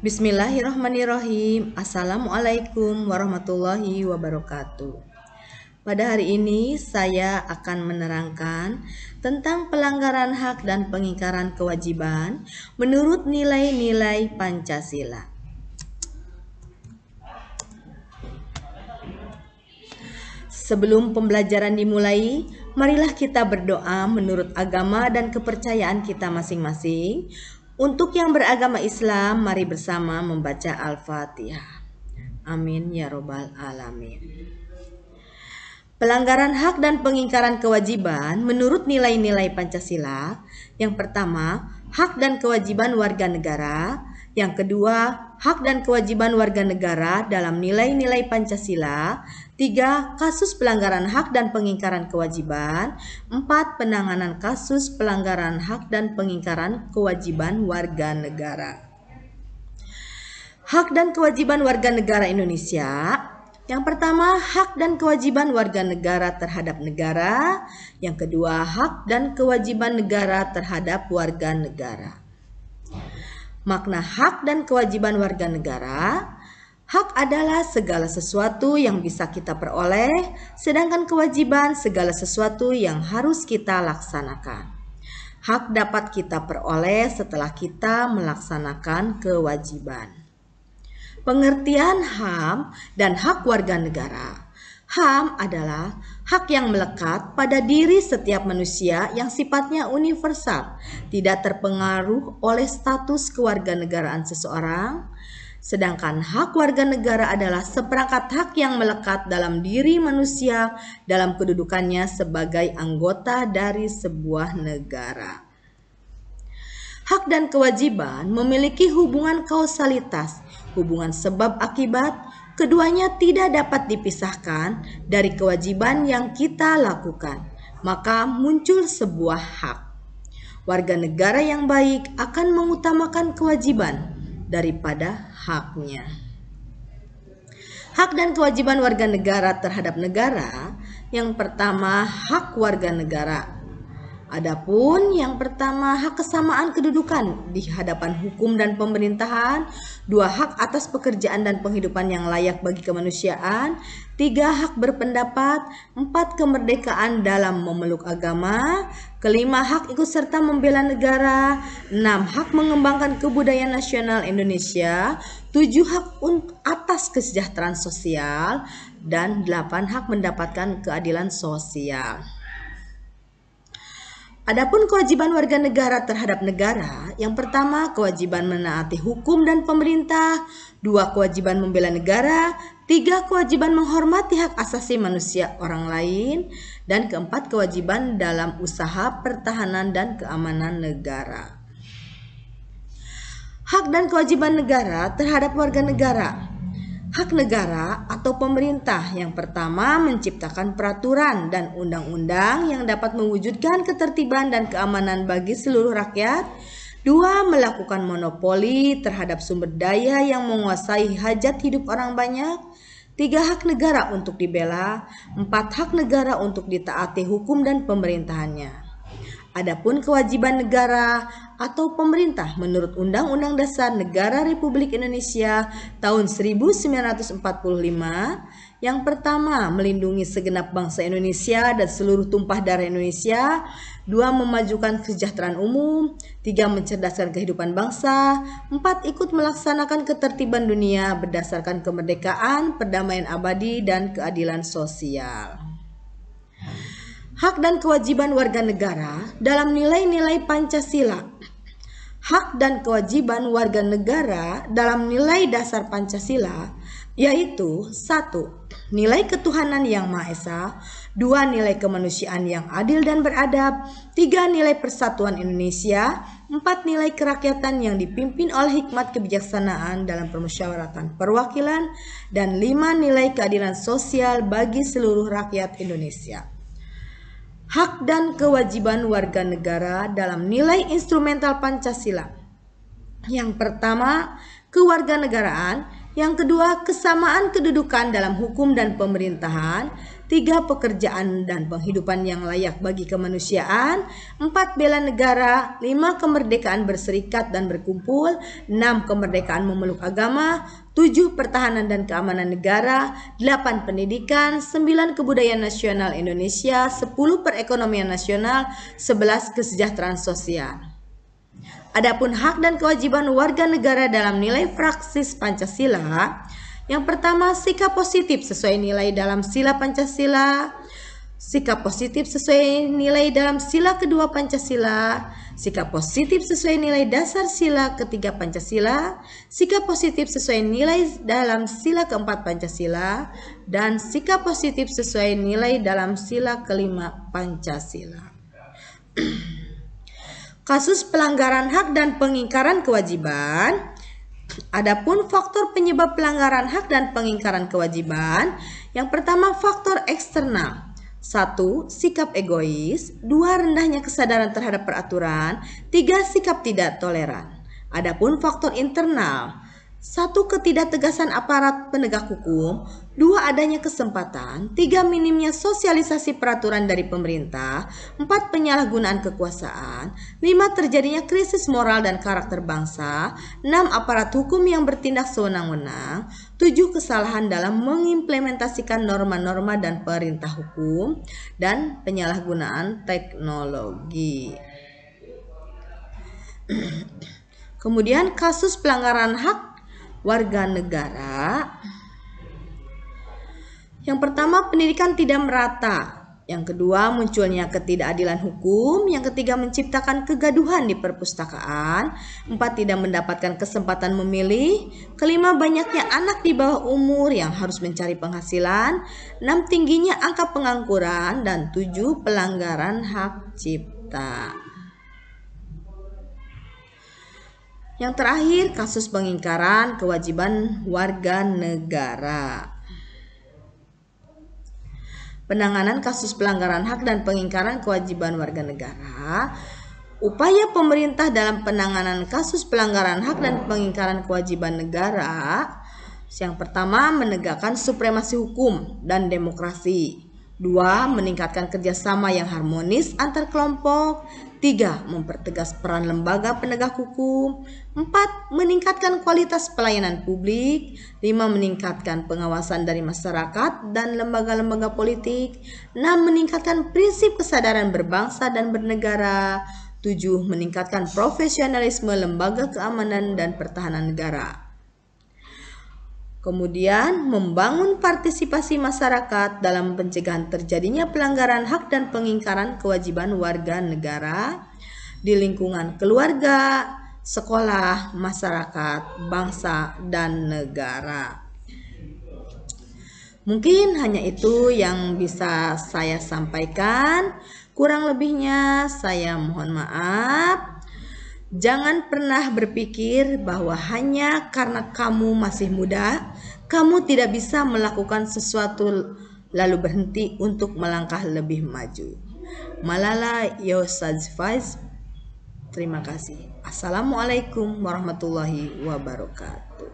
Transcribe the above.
Bismillahirrahmanirrahim. Assalamualaikum warahmatullahi wabarakatuh. Pada hari ini saya akan menerangkan tentang pelanggaran hak dan pengingkaran kewajiban menurut nilai-nilai Pancasila. Sebelum pembelajaran dimulai, marilah kita berdoa menurut agama dan kepercayaan kita masing-masing. Untuk yang beragama Islam, mari bersama membaca Al-Fatihah. Amin ya robbal alamin. Pelanggaran hak dan pengingkaran kewajiban menurut nilai-nilai Pancasila. Yang pertama, hak dan kewajiban warga negara. Yang kedua, hak dan kewajiban warga negara dalam nilai-nilai Pancasila. 3. Kasus pelanggaran hak dan pengingkaran kewajiban. 4. Penanganan kasus pelanggaran hak dan pengingkaran kewajiban warga negara. Hak dan kewajiban warga negara Indonesia. Yang pertama, hak dan kewajiban warga negara terhadap negara. Yang kedua, hak dan kewajiban negara terhadap warga negara. Makna hak dan kewajiban warga negara. Hak adalah segala sesuatu yang bisa kita peroleh, sedangkan kewajiban segala sesuatu yang harus kita laksanakan. Hak dapat kita peroleh setelah kita melaksanakan kewajiban. Pengertian HAM dan hak warga negara. HAM adalah hak yang melekat pada diri setiap manusia yang sifatnya universal, tidak terpengaruh oleh status kewarganegaraan seseorang. Sedangkan hak warga negara adalah seperangkat hak yang melekat dalam diri manusia dalam kedudukannya sebagai anggota dari sebuah negara. Hak dan kewajiban memiliki hubungan kausalitas, hubungan sebab akibat. Keduanya tidak dapat dipisahkan dari kewajiban yang kita lakukan, maka muncul sebuah hak. Warga negara yang baik akan mengutamakan kewajiban daripada haknya. Hak dan kewajiban warga negara terhadap negara. Yang pertama, hak warga negara. Adapun yang pertama, hak kesamaan kedudukan di hadapan hukum dan pemerintahan. 2. Hak atas pekerjaan dan penghidupan yang layak bagi kemanusiaan. 3. Hak berpendapat. 4. Kemerdekaan dalam memeluk agama. 5. Hak ikut serta membela negara. 6. Hak mengembangkan kebudayaan nasional Indonesia. 7. Hak atas kesejahteraan sosial. Dan 8. Hak mendapatkan keadilan sosial. Adapun kewajiban warga negara terhadap negara, yang pertama kewajiban menaati hukum dan pemerintah, 2. Kewajiban membela negara, 3. Kewajiban menghormati hak asasi manusia orang lain, dan keempat kewajiban dalam usaha pertahanan dan keamanan negara. Hak dan kewajiban negara terhadap warga negara. Hak negara atau pemerintah yang pertama menciptakan peraturan dan undang-undang yang dapat mewujudkan ketertiban dan keamanan bagi seluruh rakyat. 2. Melakukan monopoli terhadap sumber daya yang menguasai hajat hidup orang banyak. 3. Hak negara untuk dibela. 4. Hak negara untuk ditaati hukum dan pemerintahannya. Adapun kewajiban negara atau pemerintah menurut Undang-Undang Dasar Negara Republik Indonesia tahun 1945, yang pertama melindungi segenap bangsa Indonesia dan seluruh tumpah darah Indonesia. 2. Memajukan kesejahteraan umum. 3. Mencerdaskan kehidupan bangsa. 4. Ikut melaksanakan ketertiban dunia berdasarkan kemerdekaan, perdamaian abadi, dan keadilan sosial. Hak dan kewajiban warga negara dalam nilai-nilai Pancasila. Hak dan kewajiban warga negara dalam nilai dasar Pancasila yaitu 1. Nilai ketuhanan yang Maha Esa. 2. Nilai kemanusiaan yang adil dan beradab. 3. Nilai persatuan Indonesia. 4. Nilai kerakyatan yang dipimpin oleh hikmat kebijaksanaan dalam permusyawaratan perwakilan. Dan 5. Nilai keadilan sosial bagi seluruh rakyat Indonesia. Hak dan kewajiban warga negara dalam nilai instrumental Pancasila. Yang pertama, kewarganegaraan. Yang kedua, kesamaan kedudukan dalam hukum dan pemerintahan. 3. Pekerjaan dan penghidupan yang layak bagi kemanusiaan, 4. Bela negara, 5. Kemerdekaan berserikat dan berkumpul, 6. Kemerdekaan memeluk agama, 7. Pertahanan dan keamanan negara, 8. Pendidikan, 9. Kebudayaan nasional Indonesia, 10. Perekonomian nasional, 11. Kesejahteraan sosial. Adapun hak dan kewajiban warga negara dalam nilai praksis Pancasila, yang pertama, sikap positif sesuai nilai dalam sila Pancasila, sikap positif sesuai nilai dalam sila kedua Pancasila, sikap positif sesuai nilai dasar sila ketiga Pancasila, sikap positif sesuai nilai dalam sila keempat Pancasila, dan sikap positif sesuai nilai dalam sila kelima Pancasila. Kasus pelanggaran hak dan pengingkaran kewajiban. Adapun faktor penyebab pelanggaran hak dan pengingkaran kewajiban, yang pertama faktor eksternal. 1. Sikap egois. 2. Rendahnya kesadaran terhadap peraturan. 3. Sikap tidak toleran. Adapun faktor internal. 1. Ketidaktegasan aparat penegak hukum. 2. Adanya kesempatan. 3. Minimnya sosialisasi peraturan dari pemerintah. 4. Penyalahgunaan kekuasaan. 5. Terjadinya krisis moral dan karakter bangsa. 6. Aparat hukum yang bertindak sewenang-wenang. 7. Kesalahan dalam mengimplementasikan norma-norma dan perintah hukum. Dan penyalahgunaan teknologi. Kemudian kasus pelanggaran hak warga negara. Yang pertama, pendidikan tidak merata. Yang kedua, munculnya ketidakadilan hukum. Yang ketiga, menciptakan kegaduhan di perpustakaan. 4. Tidak mendapatkan kesempatan memilih. Kelima, banyaknya anak di bawah umur yang harus mencari penghasilan. 6. Tingginya angka pengangguran. Dan 7. Pelanggaran hak cipta. Yang terakhir, kasus pengingkaran kewajiban warga negara. Penanganan kasus pelanggaran hak dan pengingkaran kewajiban warga negara. Upaya pemerintah dalam penanganan kasus pelanggaran hak dan pengingkaran kewajiban negara. Yang pertama, menegakkan supremasi hukum dan demokrasi. 2. Meningkatkan kerjasama yang harmonis antar kelompok. 3. Mempertegas peran lembaga penegak hukum. 4. Meningkatkan kualitas pelayanan publik. 5. Meningkatkan pengawasan dari masyarakat dan lembaga-lembaga politik. 6. Meningkatkan prinsip kesadaran berbangsa dan bernegara. 7. Meningkatkan profesionalisme lembaga keamanan dan pertahanan negara. Kemudian, membangun partisipasi masyarakat dalam pencegahan terjadinya pelanggaran hak dan pengingkaran kewajiban warga negara di lingkungan keluarga, sekolah, masyarakat, bangsa, dan negara. Mungkin hanya itu yang bisa saya sampaikan. Kurang lebihnya saya mohon maaf. Jangan pernah berpikir bahwa hanya karena kamu masih muda, kamu tidak bisa melakukan sesuatu lalu berhenti untuk melangkah lebih maju. Malala Yousafzai. Terima kasih. Assalamualaikum warahmatullahi wabarakatuh.